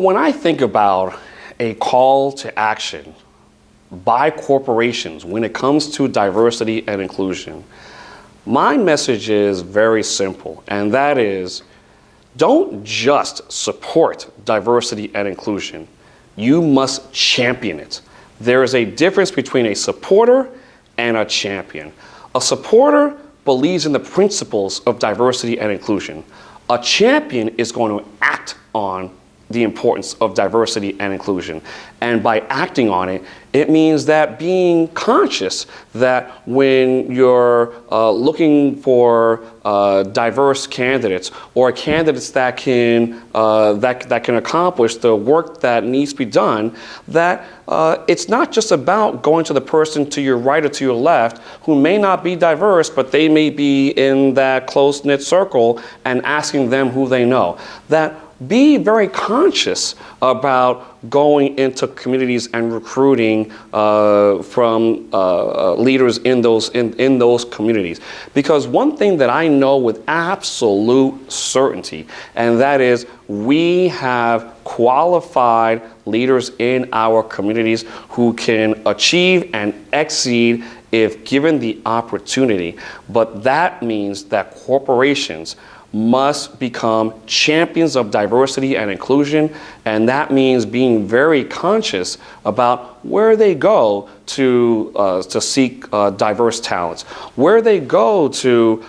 When I think about a call to action by corporations when it comes to diversity and inclusion, my message is very simple, and that is, don't just support diversity and inclusion. You must champion it. There is a difference between a supporter and a champion. A supporter believes in the principles of diversity and inclusion. A champion is going to act on the importance of diversity and inclusion. And by acting on it, it means that being conscious that when you're looking for diverse candidates or candidates that can accomplish the work that needs to be done, that it's not just about going to the person to your right or to your left who may not be diverse, but they may be in that close-knit circle, and asking them who they know. That be very conscious about going into communities and recruiting from leaders in those communities. Because one thing that I know with absolute certainty, and that is we have qualified leaders in our communities who can achieve and exceed if given the opportunity. But that means that corporations must become champions of diversity and inclusion, and that means being very conscious about where they go to seek diverse talents, where they go to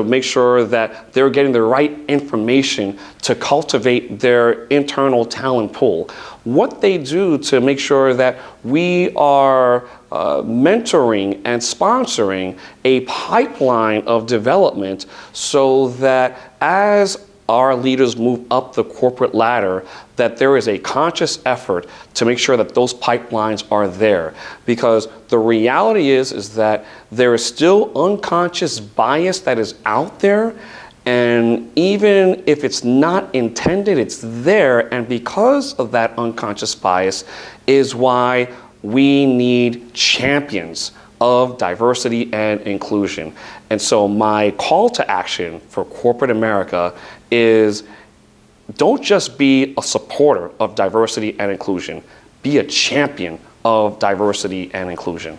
make sure that they're getting the right information to cultivate their internal talent pool, what they do to make sure that we are mentoring and sponsoring a pipeline of development so that as our leaders move up the corporate ladder, that there is a conscious effort to make sure that those pipelines are there. Because the reality is that there is still unconscious bias that is out there, and even if it's not intended, it's there. And because of that unconscious bias is why we need champions of diversity and inclusion. And so my call to action for corporate America is, don't just be a supporter of diversity and inclusion, be a champion of diversity and inclusion.